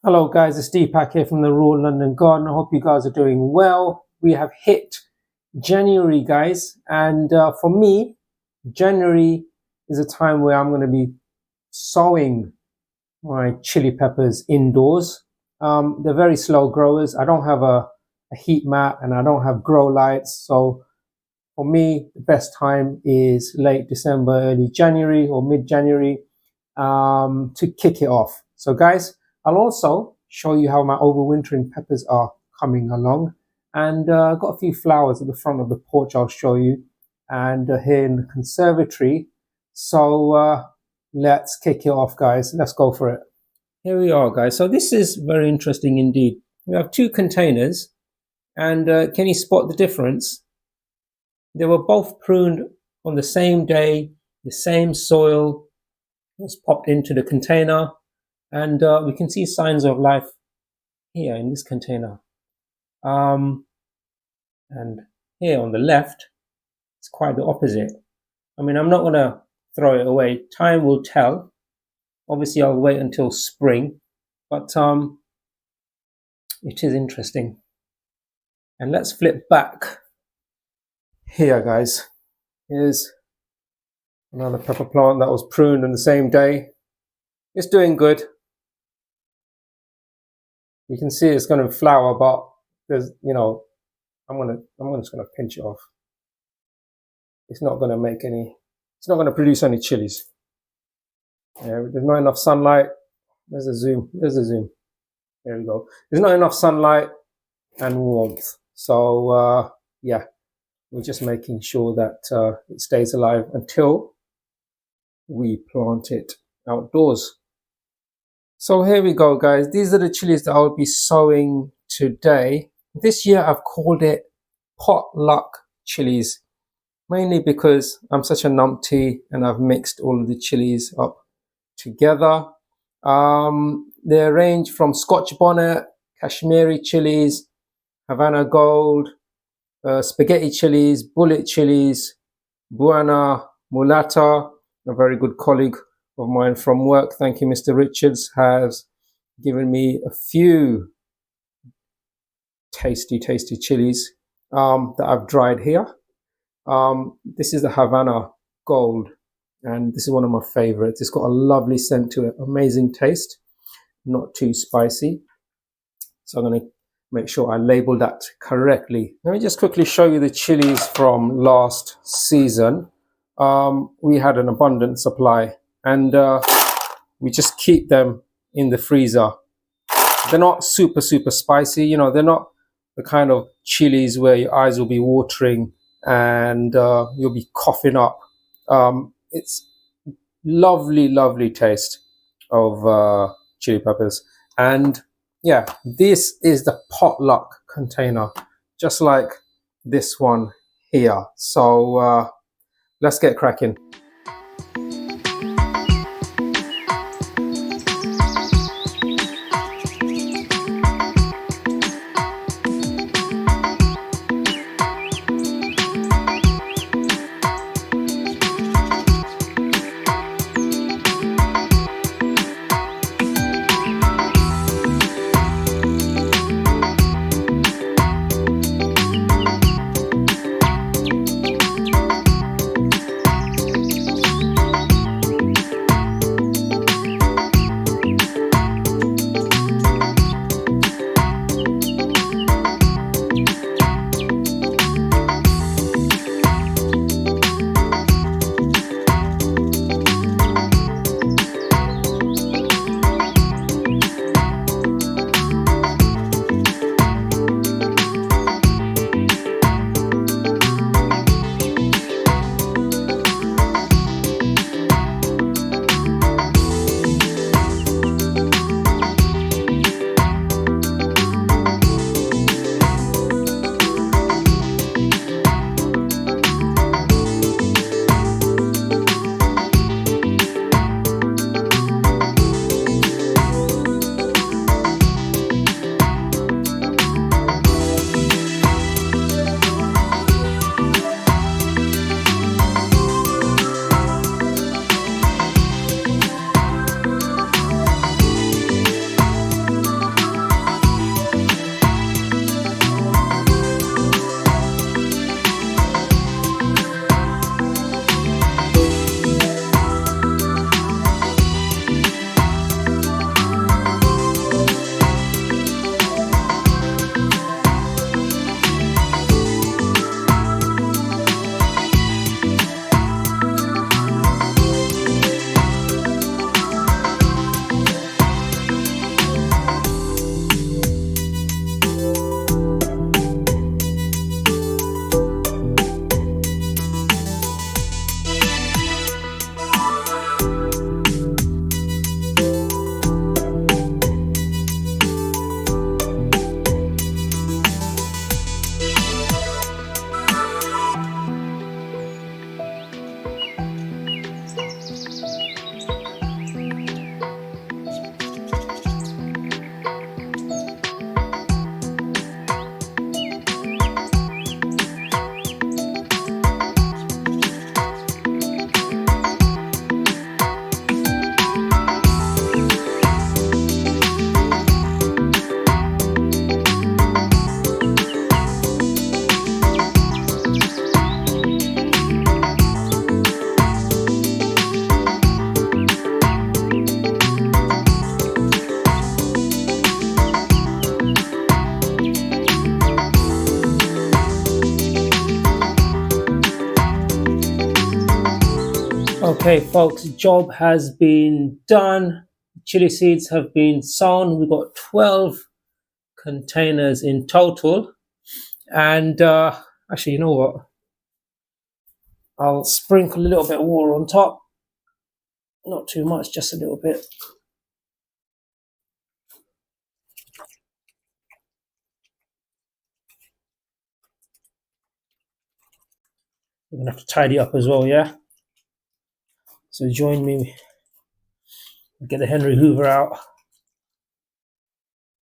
Hello guys, it's Deepak here from the Raw London Garden. I hope you guys are doing well. We have hit January, guys, and for me, January is a time where I'm going to be sowing my chili peppers indoors. They're very slow growers. I don't have a heat mat and I don't have grow lights, so for me, the best time is late December, early January or mid-January to kick it off. So guys, I'll also show you how my overwintering peppers are coming along. And I've got a few flowers at the front of the porch I'll show you. And here in the conservatory. So let's kick it off, guys. Let's go for it. Here we are, guys. So this is very interesting indeed. We have two containers. And can you spot the difference? They were both pruned on the same day, the same soil was popped into the container, and we can see signs of life here in this container. And here on the left, it's quite the opposite. I mean, I'm not going to throw it away. Time will tell. Obviously, I'll wait until spring, but it is interesting. And let's flip back. Here, guys, here's another pepper plant that was pruned on the same day. It's doing good. You can see it's going to flower, but there's, I'm just going to pinch it off. It's not going to make any. It's not going to produce any chilies. Yeah, there's not enough sunlight. There's a zoom. There's a zoom. There we go. There's not enough sunlight and warmth. So yeah. We're just making sure that it stays alive until we plant it outdoors. So here we go, guys. These are the chilies that I'll be sowing today. This year I've called it potluck chilies, mainly because I'm such a numpty and I've mixed all of the chilies up together. They range from Scotch bonnet, Kashmiri chilies, Havana gold, spaghetti chilies, bullet chilies, Buena Mulata. A very good colleague of mine from work, thank you Mr. Richards, has given me a few tasty chilies that I've dried here. This is the Havana gold, and this is one of my favorites. It's got a lovely scent to it, amazing taste, not too spicy. So I'm going to make sure I label that correctly. Let me just quickly show you the chilies from last season. We had an abundant supply, and we just keep them in the freezer. They're not super spicy, they're not the kind of chilies where your eyes will be watering and you'll be coughing up. It's lovely taste of chili peppers. And yeah, this is the potluck container, just like this one here. So let's get cracking. Okay, folks, job has been done. Chili seeds have been sown. We've got 12 containers in total. And actually, you know what? I'll sprinkle a little bit of water on top. Not too much, just a little bit. We're going to have to tidy up as well, yeah? So join me. Get the Henry Hoover out.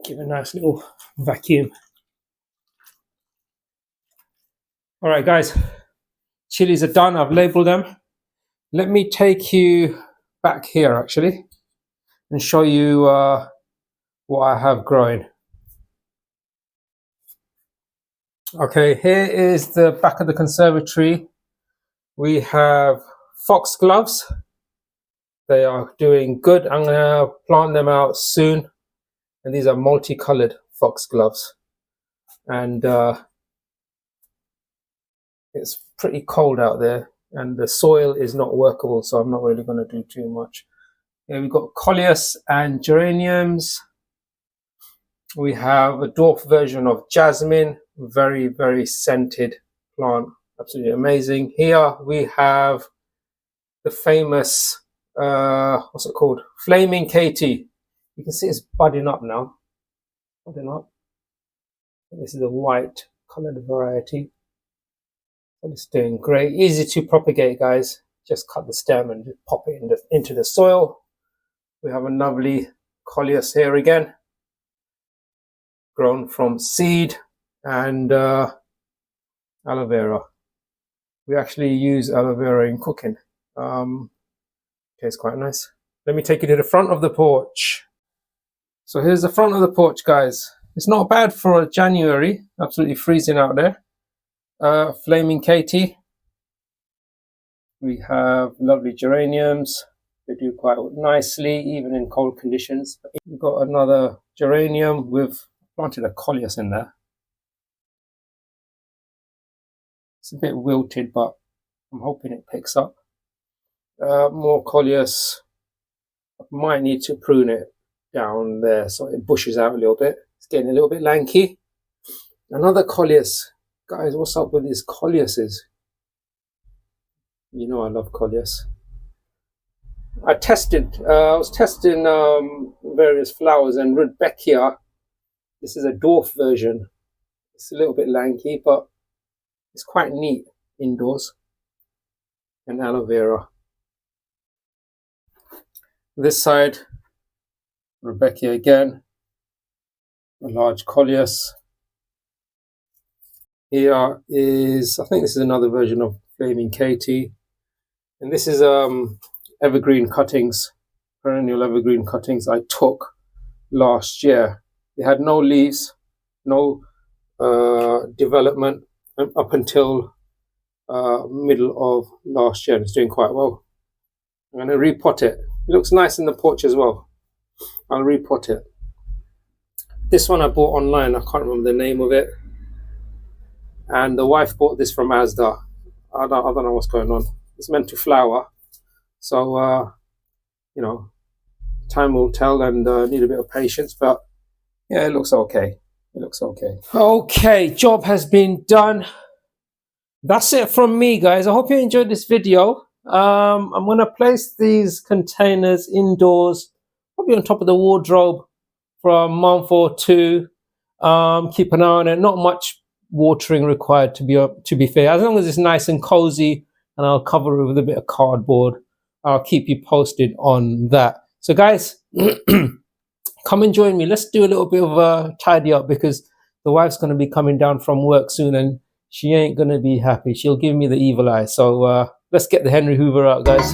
Give it a nice little vacuum. All right, guys. Chilies are done. I've labeled them. Let me take you back here, actually, and show you what I have growing. Okay, here is the back of the conservatory. We have foxgloves. They are doing good. I'm going to plant them out soon. And these are multicolored foxgloves. And it's pretty cold out there. And the soil is not workable, so I'm not really going to do too much. Here we've got coleus and geraniums. We have a dwarf version of jasmine. Very, very scented plant. Absolutely amazing. Here we have the famous, what's it called? Flaming Katie. You can see it's budding up now. Budding up. This is a white colored variety. And it's doing great. Easy to propagate, guys. Just cut the stem and just pop it into the soil. We have a lovely coleus here again. Grown from seed and aloe vera. We actually use aloe vera in cooking. Tastes quite nice. Let me take you to the front of the porch. So here's the front of the porch, guys. It's not bad for January. Absolutely freezing out there. Flaming Katie. We have lovely geraniums. They do quite nicely, even in cold conditions. We've got another geranium. We've planted a coleus in there. It's a bit wilted, but I'm hoping it picks up. More coleus. I might need to prune it down there so it bushes out a little bit. It's getting a little bit lanky. Another coleus. Guys, what's up with these coleuses? You know I love coleus. I was testing various flowers, and Rudbeckia, this is a dwarf version. It's a little bit lanky, but it's quite neat indoors. And aloe vera. This side, Rudbeckia again, a large coleus. Here is, I think this is another version of Flaming Katie. And this is evergreen cuttings, perennial evergreen cuttings I took last year. They had no leaves, no development up until middle of last year. It's doing quite well. I'm going to repot it. It looks nice in the porch as well. I'll repot it. This one I bought online. I can't remember the name of it. And the wife bought this from Asda. I don't know what's going on. It's meant to flower. So, you know, time will tell, and need a bit of patience. But yeah, it looks okay. It looks okay. Okay, job has been done. That's it from me, guys. I hope you enjoyed this video. I'm going to place these containers indoors, probably on top of the wardrobe for a month or two. Keep an eye on it. Not much watering required, to be fair. As long as it's nice and cozy, and I'll cover it with a bit of cardboard. I'll keep you posted on that. So, guys, come and join me. Let's do a little bit of a tidy up, because the wife's going to be coming down from work soon, and she ain't going to be happy. She'll give me the evil eye. So let's get the Henry Hoover out, guys.